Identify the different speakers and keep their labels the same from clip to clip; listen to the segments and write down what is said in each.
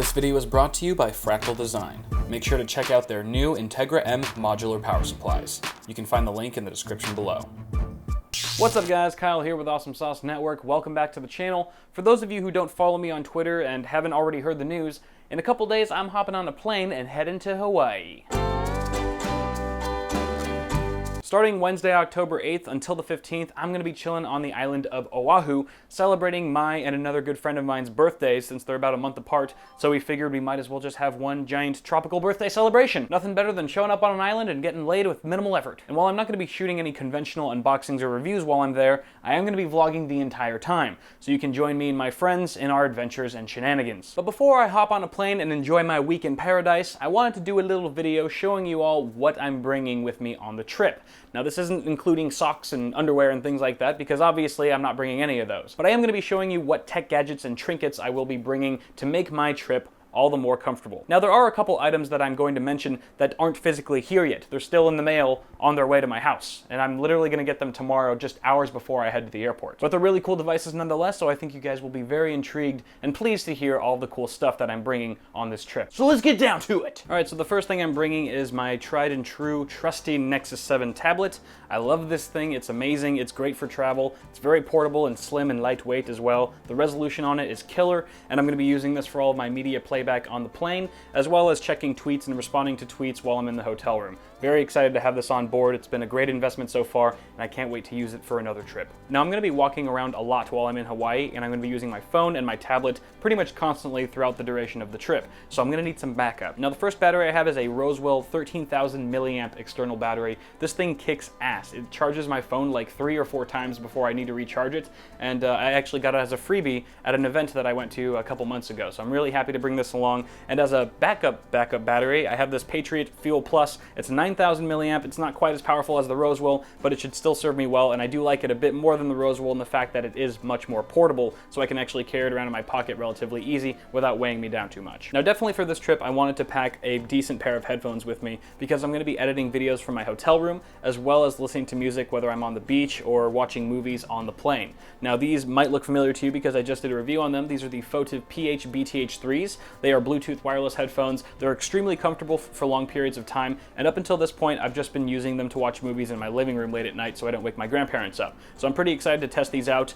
Speaker 1: This video is brought to you by Fractal Design. Make sure to check out their new Integra M modular power supplies. You can find the link in the description below.
Speaker 2: What's up guys, Kyle here with Awesome Sauce Network. Welcome back to the channel. For those of you who don't follow me on Twitter and haven't already heard the news, in a couple days I'm hopping on a plane and heading to Hawaii. Starting Wednesday, October 8th until the 15th, I'm going to be chilling on the island of Oahu, celebrating my and another good friend of mine's birthdays since they're about a month apart, so we figured we might as well just have one giant tropical birthday celebration. Nothing better than showing up on an island and getting laid with minimal effort. And while I'm not going to be shooting any conventional unboxings or reviews while I'm there, I am going to be vlogging the entire time, so you can join me and my friends in our adventures and shenanigans. But before I hop on a plane and enjoy my week in paradise, I wanted to do a little video showing you all what I'm bringing with me on the trip. Now this isn't including socks and underwear and things like that, because obviously I'm not bringing any of those. But I am going to be showing you what tech gadgets and trinkets I will be bringing to make my trip all the more comfortable. Now there are a couple items that I'm going to mention that aren't physically here yet. They're still in the mail on their way to my house, and I'm literally going to get them tomorrow, just hours before I head to the airport. But they're really cool devices nonetheless, so I think you guys will be very intrigued and pleased to hear all the cool stuff that I'm bringing on this trip. So let's get down to it! Alright, so the first thing I'm bringing is my tried and true trusty Nexus 7 tablet. I love this thing, it's amazing, it's great for travel, it's very portable and slim and lightweight as well. The resolution on it is killer, and I'm going to be using this for all of my media playback on the plane, as well as checking tweets and responding to tweets while I'm in the hotel room. Very excited to have this on board. It's been a great investment so far, and I can't wait to use it for another trip. Now I'm going to be walking around a lot while I'm in Hawaii, and I'm going to be using my phone and my tablet pretty much constantly throughout the duration of the trip, so I'm going to need some backup. Now the first battery I have is a Rosewell 13,000 milliamp external battery. This thing kicks ass. It charges my phone like 3 or 4 times before I need to recharge it, and I actually got it as a freebie at an event that I went to a couple months ago, so I'm really happy to bring this along. And as a backup battery, I have this Patriot Fuel Plus. It's 9,000 milliamp. It's not quite as powerful as the Rosewell, but it should still serve me well, and I do like it a bit more than the Rosewell in the fact that it is much more portable, so I can actually carry it around in my pocket relatively easy without weighing me down too much. Now definitely for this trip, I wanted to pack a decent pair of headphones with me because I'm going to be editing videos from my hotel room, as well as listening to music whether I'm on the beach or watching movies on the plane. Now these might look familiar to you because I just did a review on them. These are the FLOATPLANE BTH3s. They are Bluetooth wireless headphones. They're extremely comfortable for long periods of time, and up until this point I've just been using them to watch movies in my living room late at night so I don't wake my grandparents up. So I'm pretty excited to test these out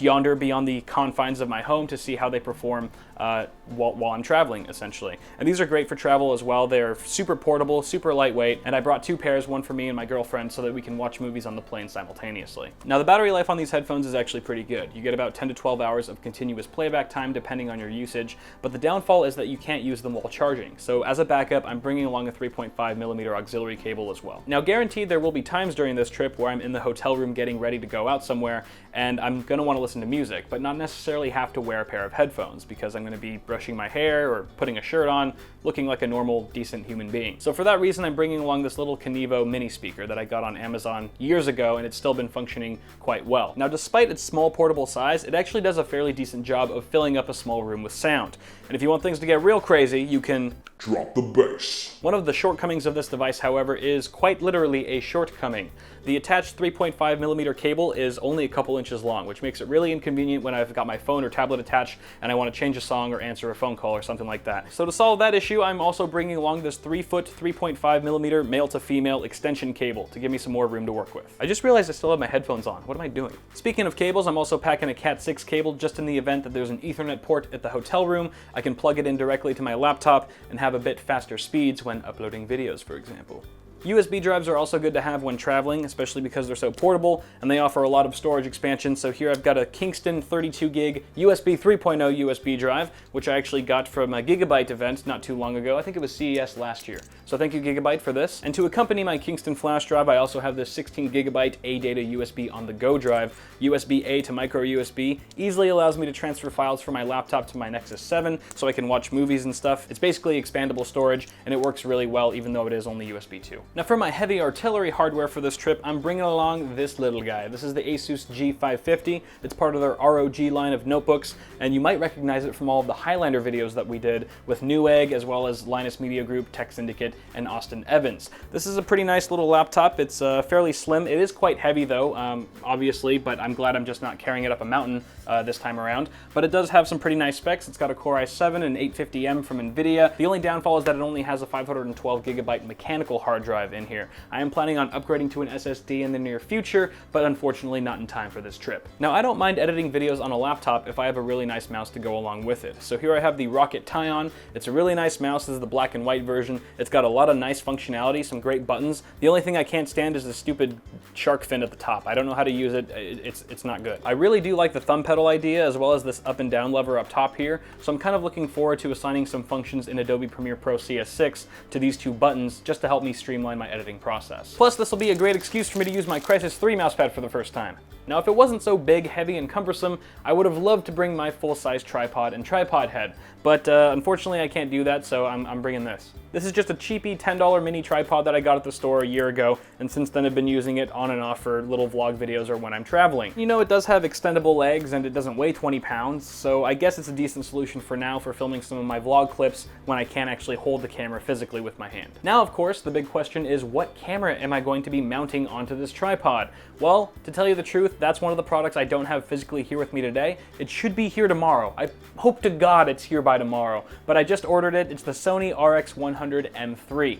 Speaker 2: yonder beyond the confines of my home to see how they perform while I'm traveling, essentially. And these are great for travel as well. They're super portable, super lightweight, and I brought 2 pairs, one for me and my girlfriend, so that we can watch movies on the plane simultaneously. Now the battery life on these headphones is actually pretty good. You get about 10 to 12 hours of continuous playback time depending on your usage, but the downfall is that you can't use them while charging. So as a backup, I'm bringing along a 3.5mm auxiliary cable as well. Now guaranteed there will be times during this trip where I'm in the hotel room getting ready to go out somewhere, and I'm going to want to listen to music, but not necessarily have to wear a pair of headphones because I'm going to be brushing my hair or putting a shirt on, looking like a normal, decent human being. So for that reason, I'm bringing along this little Kenevo mini speaker that I got on Amazon years ago, and it's still been functioning quite well. Now despite its small portable size, it actually does a fairly decent job of filling up a small room with sound. And if you want things to get real crazy, you can
Speaker 3: drop the bass.
Speaker 2: One of the shortcomings of this device, however, is quite literally a shortcoming. The attached 3.5mm cable is only a couple inches long, which makes it really inconvenient when I've got my phone or tablet attached and I want to change a song or answer a phone call or something like that. So to solve that issue, I'm also bringing along this 3-foot, 3.5mm male to female extension cable to give me some more room to work with. I just realized I still have my headphones on. What am I doing? Speaking of cables, I'm also packing a Cat 6 cable just in the event that there's an Ethernet port at the hotel room. I can plug it in directly to my laptop and have a bit faster speeds when uploading videos, for example. USB drives are also good to have when traveling, especially because they're so portable and they offer a lot of storage expansion. So here I've got a Kingston 32 gig USB 3.0 USB drive, which I actually got from a Gigabyte event not too long ago. I think it was CES last year. So thank you Gigabyte for this. And to accompany my Kingston flash drive, I also have this 16 gigabyte ADATA USB on the go drive. USB-A to micro USB easily allows me to transfer files from my laptop to my Nexus 7 so I can watch movies and stuff. It's basically expandable storage and it works really well even though it is only USB 2. Now for my heavy artillery hardware for this trip, I'm bringing along this little guy. This is the Asus G550. It's part of their ROG line of notebooks, and you might recognize it from all of the Highlander videos that we did with Newegg, as well as Linus Media Group, Tech Syndicate, and Austin Evans. This is a pretty nice little laptop. It's fairly slim. It is quite heavy though, obviously, but I'm glad I'm just not carrying it up a mountain this time around. But it does have some pretty nice specs. It's got a Core i7 and 850M from NVIDIA. The only downfall is that it only has a 512GB mechanical hard drive in here. I am planning on upgrading to an SSD in the near future, but unfortunately not in time for this trip. Now, I don't mind editing videos on a laptop if I have a really nice mouse to go along with it. So here I have the Rocket Tyon. It's a really nice mouse. This is the black and white version. It's got a lot of nice functionality, some great buttons. The only thing I can't stand is the stupid shark fin at the top. I don't know how to use it. It's not good. I really do like the thumb pedal idea, as well as this up and down lever up top here. So I'm kind of looking forward to assigning some functions in Adobe Premiere Pro CS6 to these two buttons just to help me streamline my editing process. Plus, this will be a great excuse for me to use my Crysis 3 mousepad for the first time. Now, if it wasn't so big, heavy, and cumbersome, I would have loved to bring my full-size tripod and tripod head, but unfortunately I can't do that, so I'm bringing this. This is just a cheapy $10 mini tripod that I got at the store a year ago, and since then I've been using it on and off for little vlog videos or when I'm traveling. You know, it does have extendable legs and it doesn't weigh 20 pounds, so I guess it's a decent solution for now for filming some of my vlog clips when I can't actually hold the camera physically with my hand. Now, of course, the big question is, what camera am I going to be mounting onto this tripod? Well, to tell you the truth, that's one of the products I don't have physically here with me today. It should be here tomorrow. I hope to God it's here by tomorrow, but I just ordered it. It's the Sony RX100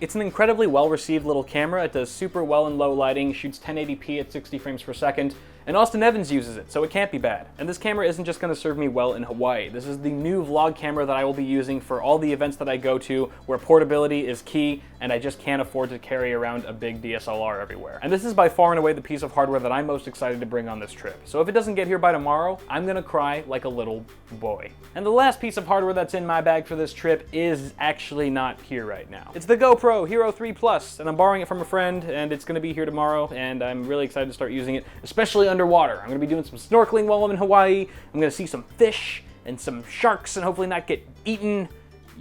Speaker 2: It's an incredibly well-received little camera. It does super well in low lighting, shoots 1080p at 60 frames per second, and Austin Evans uses it, so it can't be bad. And this camera isn't just gonna serve me well in Hawaii. This is the new vlog camera that I will be using for all the events that I go to where portability is key and I just can't afford to carry around a big DSLR everywhere. And this is by far and away the piece of hardware that I'm most excited to bring on this trip. So if it doesn't get here by tomorrow, I'm gonna cry like a little boy. And the last piece of hardware that's in my bag for this trip is actually not here right now. It's the GoPro Hero 3 Plus, and I'm borrowing it from a friend, and it's gonna be here tomorrow, and I'm really excited to start using it, especially underwater. I'm gonna be doing some snorkeling while I'm in Hawaii. I'm gonna see some fish and some sharks and hopefully not get eaten.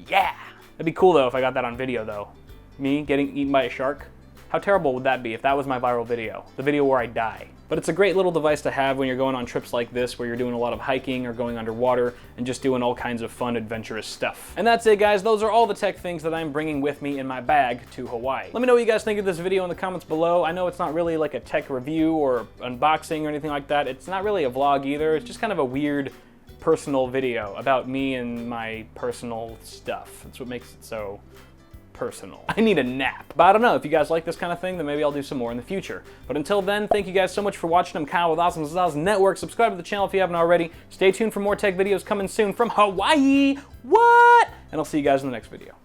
Speaker 2: Yeah! That'd be cool though if I got that on video though. Me getting eaten by a shark. How terrible would that be if that was my viral video? The video where I die. But it's a great little device to have when you're going on trips like this where you're doing a lot of hiking or going underwater and just doing all kinds of fun, adventurous stuff. And that's it, guys. Those are all the tech things that I'm bringing with me in my bag to Hawaii. Let me know what you guys think of this video in the comments below. I know it's not really like a tech review or unboxing or anything like that. It's not really a vlog either. It's just kind of a weird personal video about me and my personal stuff. That's what makes it so personal. I need a nap. But I don't know, if you guys like this kind of thing, then maybe I'll do some more in the future. But until then, thank you guys so much for watching. I'm Kyle with Awesome Sauce Network. Subscribe to the channel if you haven't already. Stay tuned for more tech videos coming soon from Hawaii. What? And I'll see you guys in the next video.